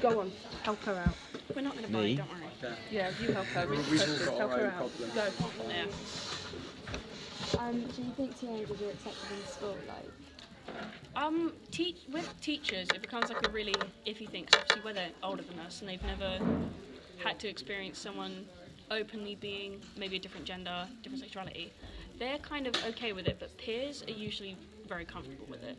Go on, help her out. We're not going to Me? bite, don't worry. Yeah, you help her. We've all got Help our her own out. problems. Go. Yeah. Do you think teenagers are accepted in school? With teachers, it becomes like a really iffy thing, 'cause obviously where they're older than us and they've never had to experience someone openly being maybe a different gender, different sexuality. They're kind of okay with it, but peers are usually very comfortable with it.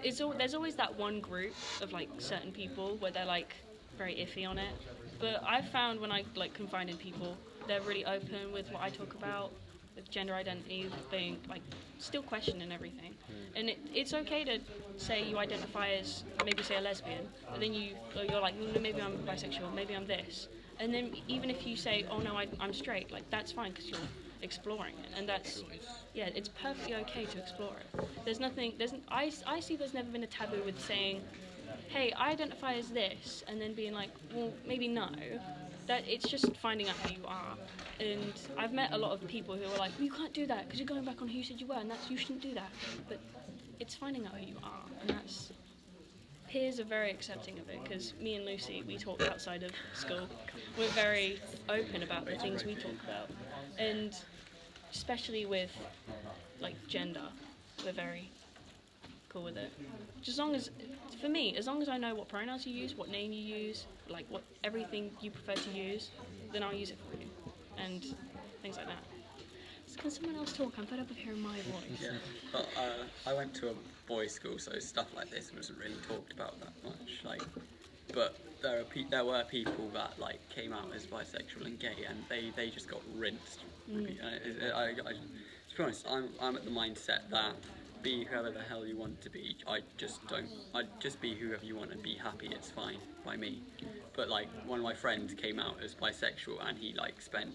There's always that one group of like certain people where they're like very iffy on it. But I've found when I like confide in people, they're really open with what I talk about, with gender identity, being like still questioning everything. And it's okay to say you identify as maybe say a lesbian, but then you're like, well, no, maybe I'm bisexual, maybe I'm this. And then even if you say, oh no, I'm straight, like that's fine because you're exploring it, and that's it's perfectly okay to explore it. I see there's never been a taboo with saying, hey, I identify as this, and then being like, well, maybe no. That it's just finding out who you are. And I've met a lot of people who are like, well, you can't do that because you're going back on who you said you were, and you shouldn't do that. But it's finding out who you are, and that's. Peers are very accepting of it because me and Lucy, we talk outside of school. We're very open about the things we talk about, and especially with like gender, we're very cool with it. Just as long as, for me, as long as I know what pronouns you use, what name you use, like what everything you prefer to use, then I'll use it for you, and things like that. Can someone else talk? I'm fed up of hearing my voice. Yeah, but I went to a boys' school, so stuff like this wasn't really talked about that much. Like, but there were people that like came out as bisexual and gay, and they just got rinsed. To be honest, I'm at the mindset that be whoever the hell you want to be. I'd just be whoever you want and be happy. It's fine by me. But like one of my friends came out as bisexual, and he like spent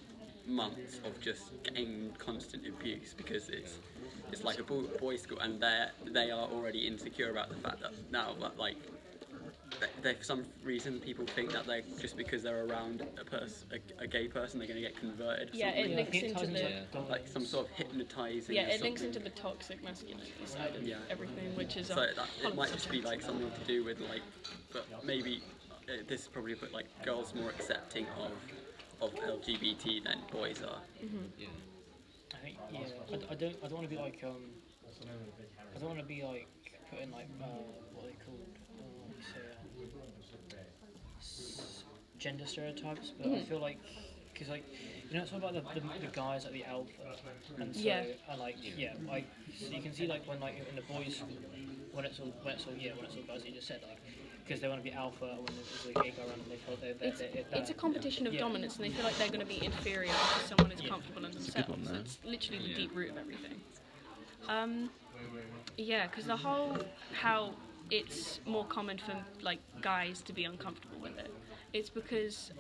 months of just getting constant abuse because it's like a boys' school, and they are already insecure about the fact that now that like they for some reason people think that they just because they're around a gay person they're going to get converted. Yeah, it links into the like some sort of hypnotizing. Yeah, it links into the toxic masculinity side of everything, which is so that it might just be like something to do with like, but maybe this is probably put like girls more accepting of LGBT than boys are. Yeah. I think I don't want to be like I don't want to be like putting like what are they called? Gender stereotypes, but I feel like because like it's all about the guys like the alpha, and so and like so you can see like when like in the boys when it's all guys you just said like. Because they want to be alpha, when there's a gay guy around and they feel it's a competition of dominance, and they feel like they're going to be inferior to someone who's comfortable in themselves. It's literally the deep root of everything. Because the whole how it's more common for like guys to be uncomfortable with it. It's because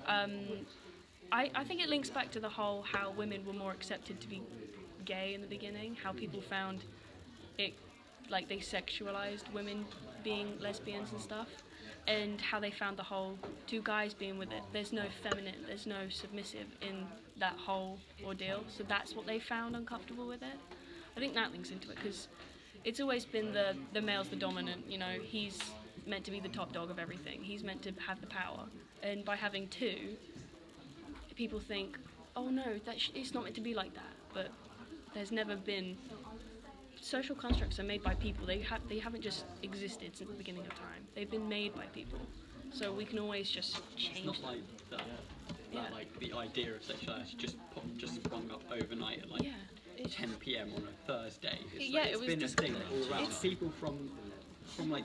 I think it links back to the whole how women were more accepted to be gay in the beginning. How people found it like they sexualized women being lesbians and stuff. And how they found the whole two guys being with it. There's no feminine, there's no submissive in that whole ordeal. So that's what they found uncomfortable with it. I think that links into it because it's always been the male's the dominant. He's meant to be the top dog of everything. He's meant to have the power. And by having two, people think, oh no, it's not meant to be like that. But there's never been. Social constructs are made by people. They haven't just existed since the beginning of time. They've been made by people. So we can always just change. It's not like that like the idea of sexuality just sprung up overnight at like 10 p.m. on a Thursday. It's been a thing all around. People from like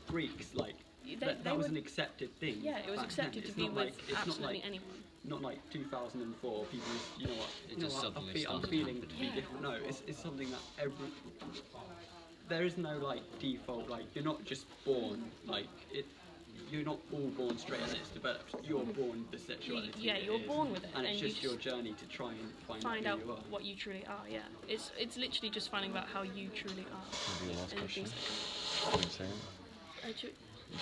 Greeks like that was an accepted thing. Yeah, it was accepted to be with absolutely anyone. Not like 2004. People, you know what? I'm feeling to be different. No, it's something that there is no like default. Like you're not just born like it. You're not all born straight and it's developed. You're born the sexuality. Yeah, you're born with it, and it's just your journey to try and find out what you truly are. Yeah, it's literally just finding out how you truly are. Maybe your last question. Do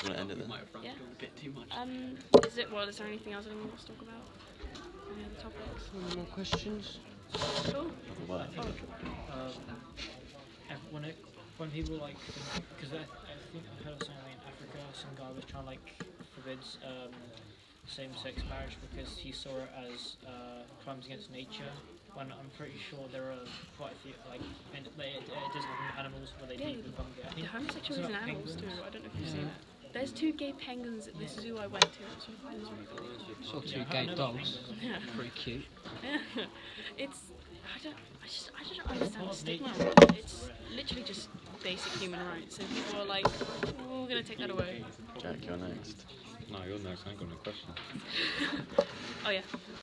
you want to end it then? Might have run a bit too much. Is there anything else anyone wants to talk about? Any other topics? Any more questions? Cool. When people like, because I think I heard something in Africa, some guy was trying like for forbids same-sex marriage because he saw it as crimes against nature. When I'm pretty sure there are quite a few, like, and it doesn't happen with animals where they leave with fungi. I The think homosexual it's is in about animals too. penguins. I don't know if you've seen it. There's 2 gay penguins at this zoo I went to. It was really cool. Saw 2 Yeah, I gay know about dogs. penguins. Yeah. Pretty cute. It's I just don't understand the stigma. It's literally just basic human rights, and people are like, oh, we're gonna take that away. Jack, you're next. No, you're next. I ain't got no question. Oh yeah.